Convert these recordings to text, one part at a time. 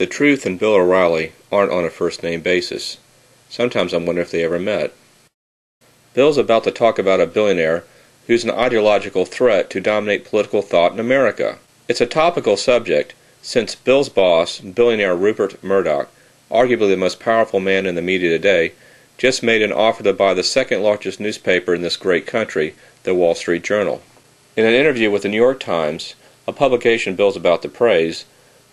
The Truth and Bill O'Reilly aren't on a first-name basis. Sometimes I wonder if they ever met. Bill's about to talk about a billionaire who's an ideological threat to dominate political thought in America. It's a topical subject, since Bill's boss, billionaire Rupert Murdoch, arguably the most powerful man in the media today, just made an offer to buy the second largest newspaper in this great country, the Wall Street Journal. In an interview with the New York Times, a publication Bill's about to praise,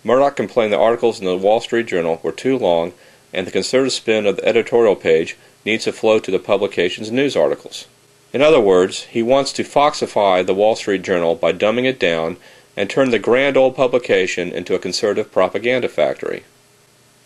Murdoch complained the articles in the Wall Street Journal were too long and the conservative spin of the editorial page needs to flow to the publication's news articles. In other words, he wants to foxify the Wall Street Journal by dumbing it down and turn the grand old publication into a conservative propaganda factory.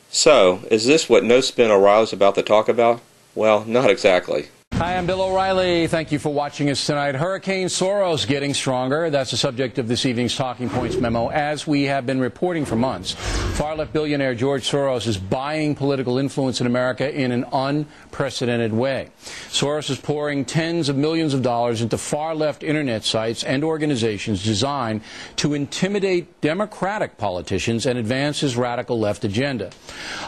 So, is this what No Spin O'Reilly's about to talk about? Well, not exactly. Hi, I'm Bill O'Reilly. Thank you for watching us tonight. Hurricane Soros getting stronger. That's the subject of this evening's Talking Points memo. As we have been reporting for months, far-left billionaire George Soros is buying political influence in America in an unprecedented way. Soros is pouring tens of millions of dollars into far-left internet sites and organizations designed to intimidate Democratic politicians and advance his radical left agenda.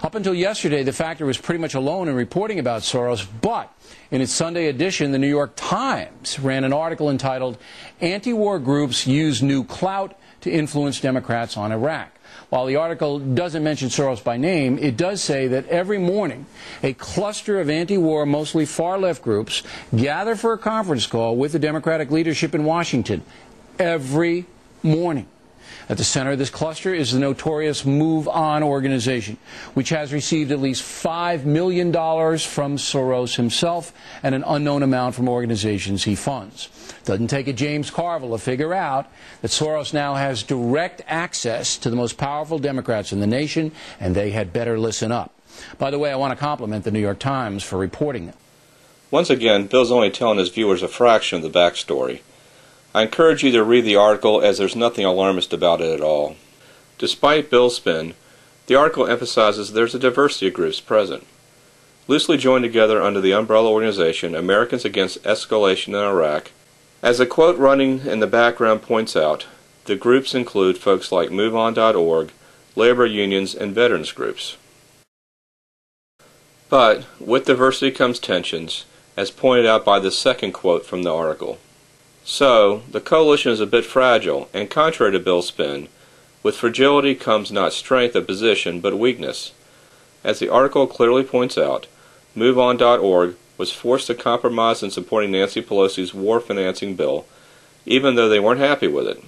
Up until yesterday, the Factor was pretty much alone in reporting about Soros, but in its Sunday edition, the New York Times ran an article entitled, "Anti-War Groups Use New Clout to Influence Democrats on Iraq." While the article doesn't mention Soros by name, it does say that every morning a cluster of anti-war, mostly far-left groups gather for a conference call with the Democratic leadership in Washington. Every morning. At the center of this cluster is the notorious Move On organization, which has received at least $5 million from Soros himself and an unknown amount from organizations he funds. Doesn't take a James Carville to figure out that Soros now has direct access to the most powerful Democrats in the nation, and they had better listen up. By the way, I want to compliment the New York Times for reporting it. Once again, Bill's only telling his viewers a fraction of the backstory. I encourage you to read the article as there's nothing alarmist about it at all. Despite Bill's spin, the article emphasizes there's a diversity of groups present. Loosely joined together under the umbrella organization Americans Against Escalation in Iraq, as the quote running in the background points out, the groups include folks like MoveOn.org, labor unions, and veterans groups. But with diversity comes tensions, as pointed out by the second quote from the article. So, the coalition is a bit fragile, and contrary to Bill's spin, with fragility comes not strength of position, but weakness. As the article clearly points out, MoveOn.org was forced to compromise in supporting Nancy Pelosi's war financing bill, even though they weren't happy with it.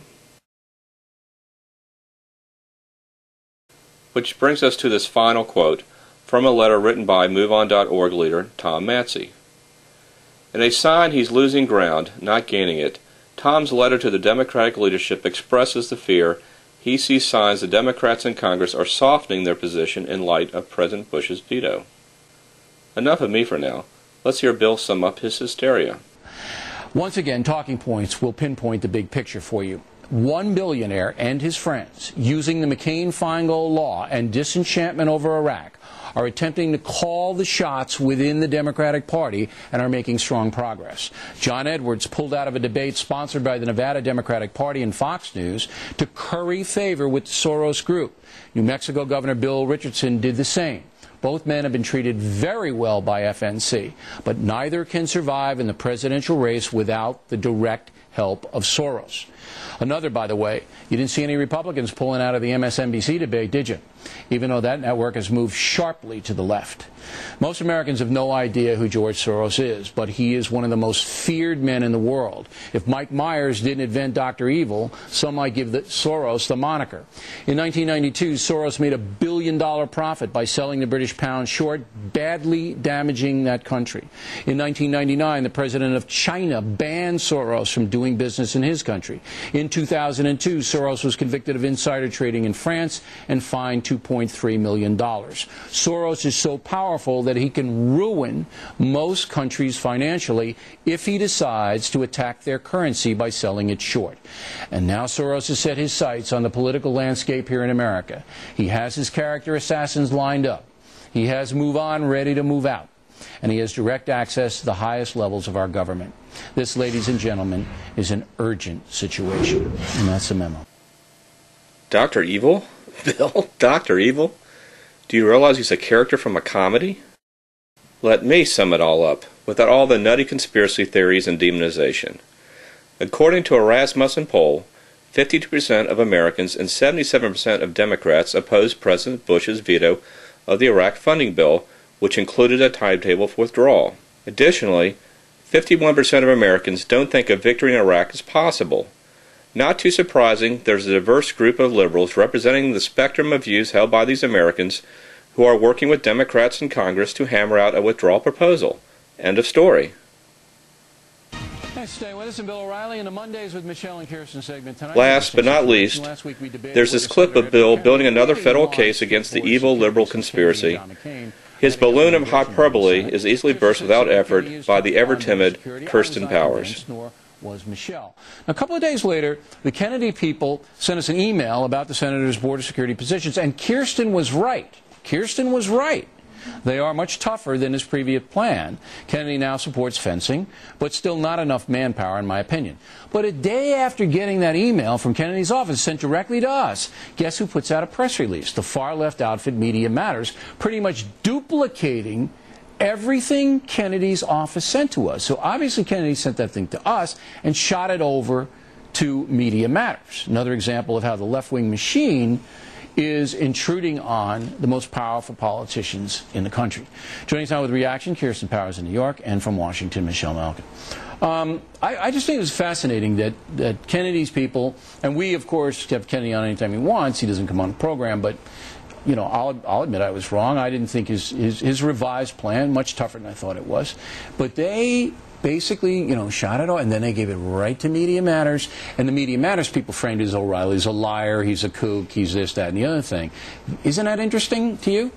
Which brings us to this final quote from a letter written by MoveOn.org leader Tom Matzey. In a sign he's losing ground, not gaining it, Tom's letter to the Democratic leadership expresses the fear he sees signs the Democrats in Congress are softening their position in light of President Bush's veto. Enough of me for now. Let's hear Bill sum up his hysteria. Once again, Talking Points will pinpoint the big picture for you. One billionaire and his friends, using the McCain-Feingold law and disenchantment over Iraq, are attempting to call the shots within the Democratic Party and are making strong progress. John Edwards pulled out of a debate sponsored by the Nevada Democratic Party and Fox News to curry favor with the Soros group. New Mexico Governor Bill Richardson did the same. Both men have been treated very well by FNC, but neither can survive in the presidential race without the direct help of Soros. Another, by the way, you didn't see any Republicans pulling out of the MSNBC debate, did you? Even though that network has moved sharply to the left. Most Americans have no idea who George Soros is, but he is one of the most feared men in the world. If Mike Myers didn't invent Dr. Evil, some might give Soros the moniker. In 1992, Soros made $1 billion profit by selling the British pound short, badly damaging that country. In 1999, the president of China banned Soros from doing business in his country. In 2002, Soros was convicted of insider trading in France and fined $2.3 million. Soros is so powerful that he can ruin most countries financially if he decides to attack their currency by selling it short. And now Soros has set his sights on the political landscape here in America. He has his character assassins lined up. He has Move On ready to move out. And he has direct access to the highest levels of our government. This, ladies and gentlemen, is an urgent situation. And that's the memo. Dr. Evil? Bill? Dr. Evil? Do you realize he's a character from a comedy? Let me sum it all up, without all the nutty conspiracy theories and demonization. According to a Rasmussen poll, 52% of Americans and 77% of Democrats opposed President Bush's veto of the Iraq funding bill, which included a timetable for withdrawal. Additionally, 51% of Americans don't think a victory in Iraq is possible. Not too surprising, there's a diverse group of liberals representing the spectrum of views held by these Americans who are working with Democrats in Congress to hammer out a withdrawal proposal. End of story. Hey, stay with us, and Bill O'Reilly in the Mondays with Michelle and Kirsten segment tonight. Last but not least, there's this clip of Bill building another federal case against the evil liberal conspiracy. His balloon of hyperbole is easily burst without effort by the ever-timid Kirsten Powers. Was Michelle. A couple of days later, the Kennedy people sent us an email about the senator's border security positions, and Kirsten was right. Kirsten was right. They are much tougher than his previous plan. Kennedy now supports fencing, but still not enough manpower, in my opinion. But a day after getting that email from Kennedy's office sent directly to us, guess who puts out a press release? The far-left outfit Media Matters, pretty much duplicating everything Kennedy's office sent to us. So obviously Kennedy sent that thing to us and shot it over to Media Matters. Another example of how the left-wing machine is intruding on the most powerful politicians in the country. Joining us now with reaction, Kirsten Powers in New York, and from Washington, Michelle Malkin. I just think it was fascinating that Kennedy's people, and we, of course, have Kennedy on anytime he wants. He doesn't come on the program, but you know, I'll admit I was wrong. I didn't think his revised plan, much tougher than I thought it was. But they basically, you know, shot it all, and then they gave it right to Media Matters. And the Media Matters people framed as O'Reilly's a liar, he's a kook, he's this, that, and the other thing. Isn't that interesting to you?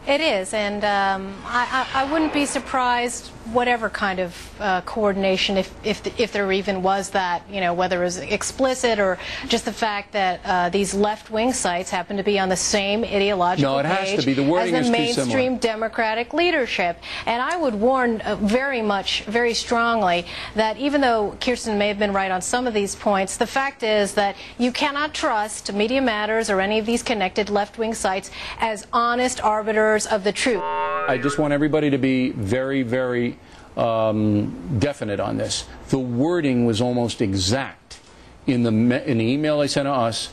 It is, and I wouldn't be surprised, whatever kind of coordination, if there even was that, you know, whether it was explicit or just the fact that these left-wing sites happen to be on the same ideological page has to be. The wording as the is too similar. mainstream Democratic leadership. And I would warn very strongly that even though Kirsten may have been right on some of these points, the fact is that you cannot trust Media Matters or any of these connected left-wing sites as honest arbiters of the truth. I just want everybody to be very, very definite on this. The wording was almost exact in the email they sent to us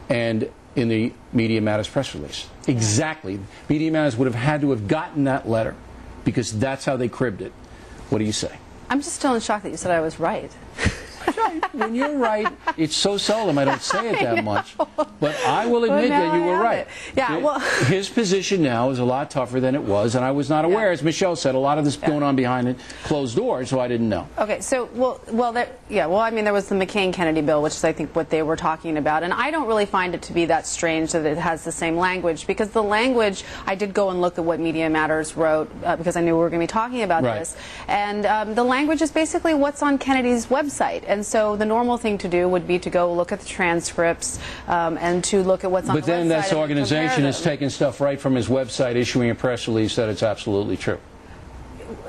and in the Media Matters press release. Exactly. Media Matters would have had to have gotten that letter because that's how they cribbed it. What do you say? I'm just still in shock that you said I was right. When you're right, it's so seldom I don't say it that much. But I will admit that you were right. Yeah, well, his position now is a lot tougher than it was, and I was not aware. As Michelle said, a lot of this going on behind closed doors, so I didn't know. Okay, so I mean, there was the McCain-Kennedy bill, which is I think what they were talking about, and I don't really find it to be that strange that it has the same language, because the language, I did go and look at what Media Matters wrote because I knew we were going to be talking about this, and the language is basically what's on Kennedy's website. And so the normal thing to do would be to go look at the transcripts and to look at what's on the website. But then this organization is taking stuff right from his website, issuing a press release that it's absolutely true.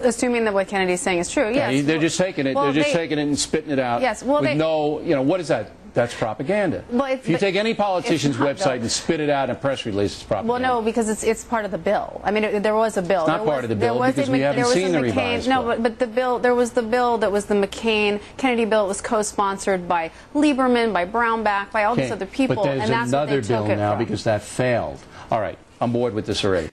Assuming that what Kennedy's saying is true, yes. They're just taking it. They're just taking it and spitting it out. Yes. Well, with no, you know, what is that? That's propaganda. Well, if you take any politician's website and spit it out in a press release, it's propaganda. Well, no, because it's part of the bill. I mean, there was a bill. It's not part of the bill because we haven't seen the revised bill. No, but the bill, there was the bill that was the McCain-Kennedy bill. It was co-sponsored by Lieberman, by Brownback, by all these other people. But there's and that's another what they bill took it now from. because that failed. All right, I'm bored with this already.